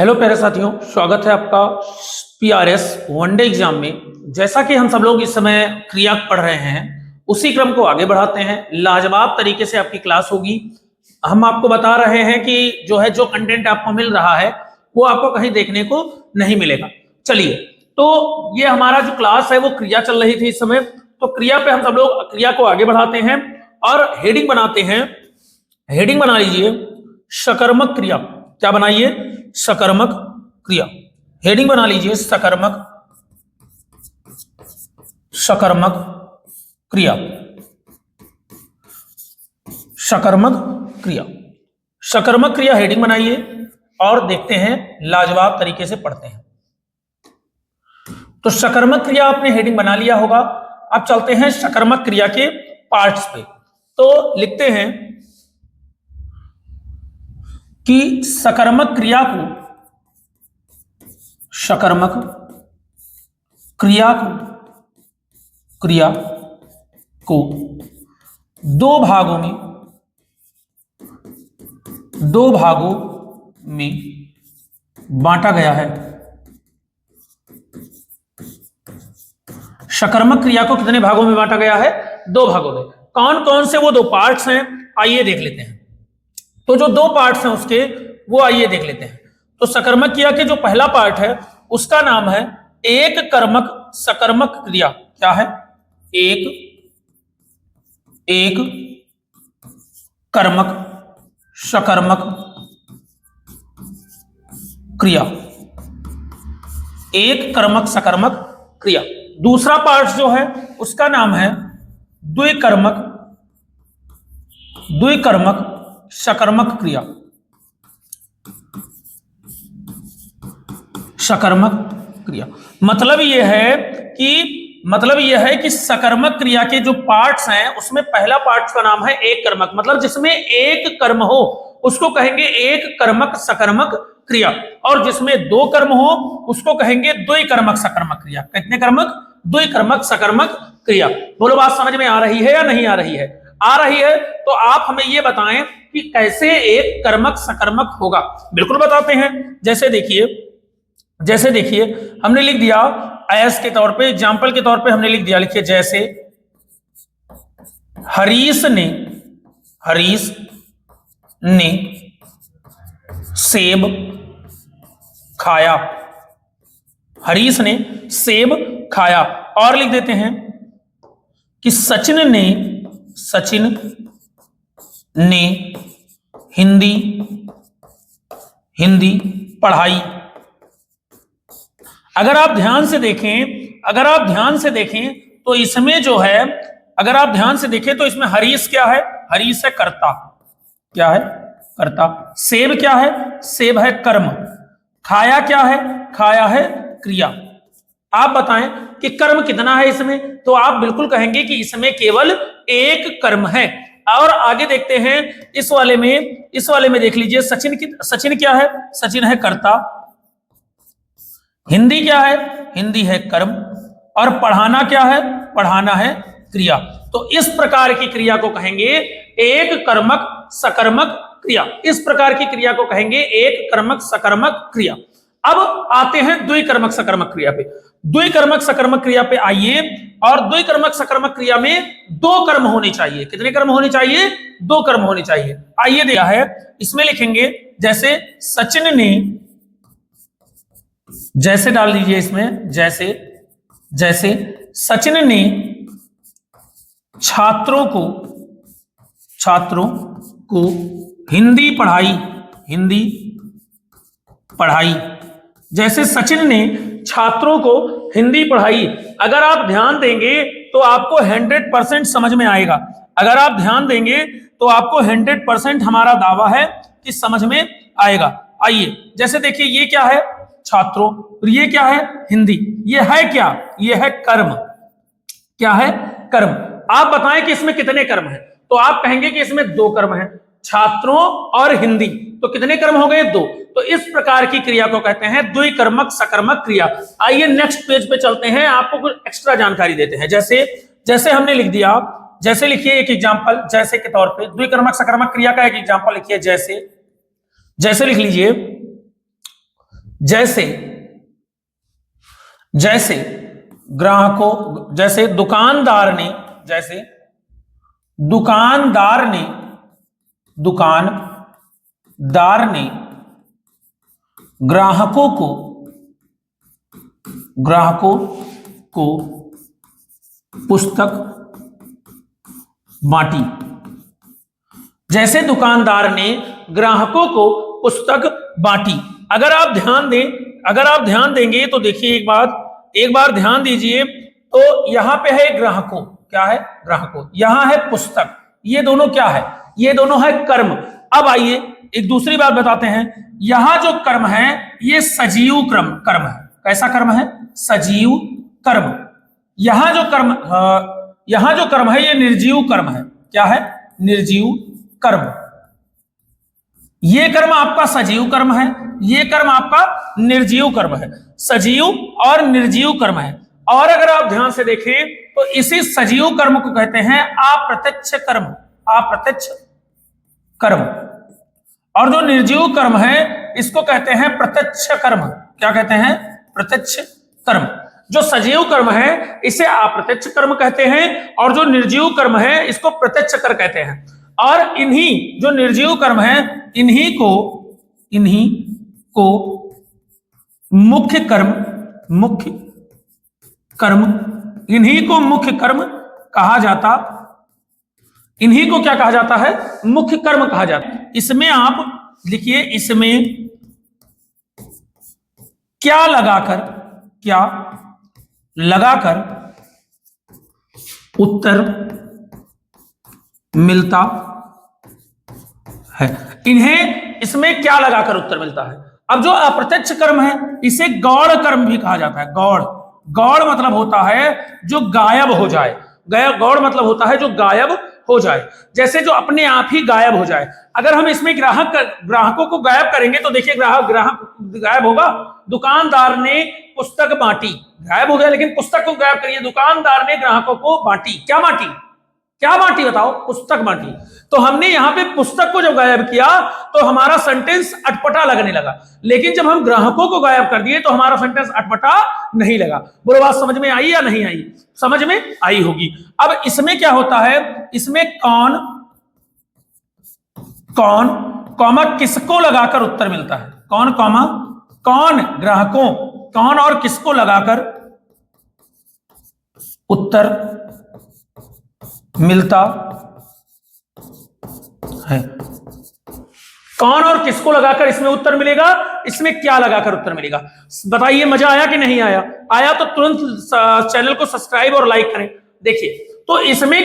Hello प्यारे साथियों, स्वागत है आपका पीआरएस वनडे एग्जाम में। जैसा कि हम सब लोग इस समय क्रिया पढ़ रहे हैं, उसी क्रम को आगे बढ़ाते हैं। लाजवाब तरीके से आपकी क्लास होगी। हम आपको बता रहे हैं कि जो कंटेंट आपको मिल रहा है वो आपको कहीं देखने को नहीं मिलेगा। चलिए, तो ये हमारा जो क्लास है वो क्रिया चल रही थी इस समय। तो क्रिया पे हम सब लोग क्रिया को आगे बढ़ाते हैं और हेडिंग बनाते हैं। हेडिंग बना लीजिए सकर्मक क्रिया। क्या बनाइए? सकर्मक क्रिया। हेडिंग बना लीजिए सकर्मक क्रिया। सकर्मक क्रिया, सकर्मक क्रिया हेडिंग बनाइए और देखते हैं, लाजवाब तरीके से पढ़ते हैं। तो सकर्मक क्रिया आपने हेडिंग बना लिया होगा। अब चलते हैं सकर्मक क्रिया के पार्ट्स पे। तो लिखते हैं कि सकर्मक क्रिया को दो भागों में बांटा गया है। सकर्मक क्रिया को कितने भागों में बांटा गया है? दो भागों में। कौन कौन से वो दो पार्ट्स हैं, आइए देख लेते हैं। तो जो दो पार्ट्स हैं उसके, वो आइए देख लेते हैं। तो सकर्मक क्रिया के जो पहला पार्ट है उसका नाम है एक कर्मक सकर्मक क्रिया। क्या है? एक कर्मक सकर्मक क्रिया। एक कर्मक सकर्मक क्रिया। दूसरा पार्ट जो है उसका नाम है द्विकर्मक सकर्मक क्रिया। सकर्मक क्रिया मतलब यह है कि सकर्मक क्रिया के जो पार्ट्स हैं उसमें पहला पार्ट का नाम है एक कर्मक, मतलब जिसमें एक कर्म हो उसको कहेंगे एक कर्मक सकर्मक क्रिया, और जिसमें दो कर्म हो उसको कहेंगे द्विकर्मक सकर्मक क्रिया। कितने कर्मक? द्विकर्मक सकर्मक क्रिया। बोलो, बात समझ में आ रही है या नहीं आ रही है? आ रही है तो आप हमें ये बताएं कि कैसे एक कर्मक सकर्मक होगा। बिल्कुल बताते हैं। जैसे देखिए हमने लिख दिया एस के तौर पे, एग्जाम्पल के तौर पे हमने लिख दिया। लिखिए, जैसे हरीश ने सेब खाया। हरीश ने सेब खाया। और लिख देते हैं कि सचिन ने हिंदी पढ़ाई। अगर आप ध्यान से देखें तो इसमें जो है, अगर आप ध्यान से देखें तो इसमें हरीश क्या है? हरीश है कर्ता। क्या है? कर्ता। सेब क्या है? सेब है कर्म। खाया क्या है? खाया है क्रिया। आप बताएं कि कर्म कितना है इसमें? तो आप बिल्कुल कहेंगे कि इसमें केवल एक कर्म है। और आगे देखते हैं, इस वाले में देख लीजिए, सचिन क्या है? सचिन है कर्ता। हिंदी क्या है? हिंदी है कर्म। और पढ़ाना क्या है? पढ़ाना है क्रिया। तो इस प्रकार की क्रिया को कहेंगे एक कर्मक सकर्मक क्रिया। इस प्रकार की क्रिया को कहेंगे एक कर्मक सकर्मक क्रिया। अब आते हैं द्विकर्मक सकर्मक क्रिया पे। द्विकर्मक सकर्मक क्रिया पे आइए। और द्विकर्मक सकर्मक क्रिया में दो कर्म होने चाहिए। कितने कर्म होने चाहिए? दो कर्म होने चाहिए। आइए दिया है, इसमें लिखेंगे जैसे सचिन ने, जैसे डाल दीजिए इसमें, जैसे सचिन ने छात्रों को हिंदी पढ़ाई। जैसे सचिन ने छात्रों को हिंदी पढ़ाई। अगर आप ध्यान देंगे तो आपको 100% समझ में आएगा। अगर आप ध्यान देंगे तो आपको 100% हमारा दावा है कि समझ में आएगा। आइए, जैसे देखिए, ये क्या है? छात्रों। और ये क्या है? हिंदी। ये है क्या? ये है कर्म। क्या है? कर्म। आप बताएं कि इसमें कितने कर्म हैं? तो आप कहेंगे कि इसमें दो कर्म हैं, छात्रों और हिंदी। तो कितने कर्म हो गए? दो। तो इस प्रकार की क्रिया को कहते हैं द्विकर्मक सकर्मक क्रिया। आइए नेक्स्ट पेज पे चलते हैं, आपको कुछ एक्स्ट्रा जानकारी देते हैं। जैसे हमने लिख दिया, जैसे लिखिए एक एग्जांपल, जैसे के तौर पे द्विकर्मक सकर्मक क्रिया का एक एग्जांपल लिखिए। जैसे लिख लीजिए, जैसे जैसे ग्राहकों, जैसे दुकानदार ने, जैसे दुकानदार ने ग्राहकों को पुस्तक बांटी। जैसे दुकानदार ने ग्राहकों को पुस्तक बांटी। अगर आप ध्यान देंगे तो देखिए, एक बार ध्यान दीजिए, तो यहां पे है ग्राहकों, क्या है? ग्राहकों। यहां है पुस्तक, ये दोनों क्या है? ये दोनों है कर्म। अब आइए एक दूसरी बात बताते हैं। यहां जो कर्म है ये सजीव कर्म है। कैसा कर्म है? सजीव कर्म। यहां जो कर्म है ये निर्जीव कर्म है। क्या है? निर्जीव कर्म। ये कर्म आपका सजीव कर्म है, ये कर्म आपका निर्जीव कर्म है। सजीव और निर्जीव कर्म है। और अगर आप ध्यान से देखें तो इसी सजीव कर्म को कहते हैं अप्रत्यक्ष कर्म। अप्रत्यक्ष कर्म। और जो निर्जीव कर्म है इसको कहते हैं प्रत्यक्ष कर्म। क्या कहते हैं? प्रत्यक्ष कर्म। जो सजीव कर्म है इसे अप्रत्यक्ष कर्म कहते हैं, और जो निर्जीव कर्म है इसको प्रत्यक्ष कर्म कहते हैं। और इन्हीं जो निर्जीव कर्म है इन्हीं को मुख्य कर्म कहा जाता। इन्हीं को क्या कहा जाता है? मुख्य कर्म कहा जाता है। इसमें आप लिखिए, इसमें क्या लगाकर उत्तर मिलता है। इसमें क्या लगाकर उत्तर मिलता है? अब जो अप्रत्यक्ष कर्म है इसे गौण कर्म भी कहा जाता है। गौण मतलब होता है जो गायब हो जाए। गौण मतलब होता है जो गायब हो जाए, जैसे जो अपने आप ही गायब हो जाए। अगर हम इसमें ग्राहकों को गायब करेंगे तो देखिए ग्राहक गायब होगा। दुकानदार ने पुस्तक बांटी, गायब हो गया, लेकिन पुस्तक को गायब करिए। दुकानदार ने ग्राहकों को बांटी। क्या बांटी बताओ? पुस्तक बांटी। तो हमने यहां पे पुस्तक को जब गायब किया तो हमारा सेंटेंस अटपटा लगने लगा, लेकिन जब हम ग्राहकों को गायब कर दिए तो हमारा सेंटेंस अटपटा नहीं लगा। बोलो, बात समझ में आई या नहीं आई? समझ में आई होगी। अब इसमें क्या होता है? इसमें कौन कॉमा किसको लगाकर उत्तर मिलता है? कौन ग्राहकों, कौन और किसको लगाकर उत्तर मिलता है? कौन और किसको लगाकर इसमें उत्तर मिलेगा? इसमें क्या लगाकर उत्तर मिलेगा? बताइए, मजा आया कि नहीं आया? आया तो तुरंत चैनल को सब्सक्राइब और लाइक करें। देखिए, तो इसमें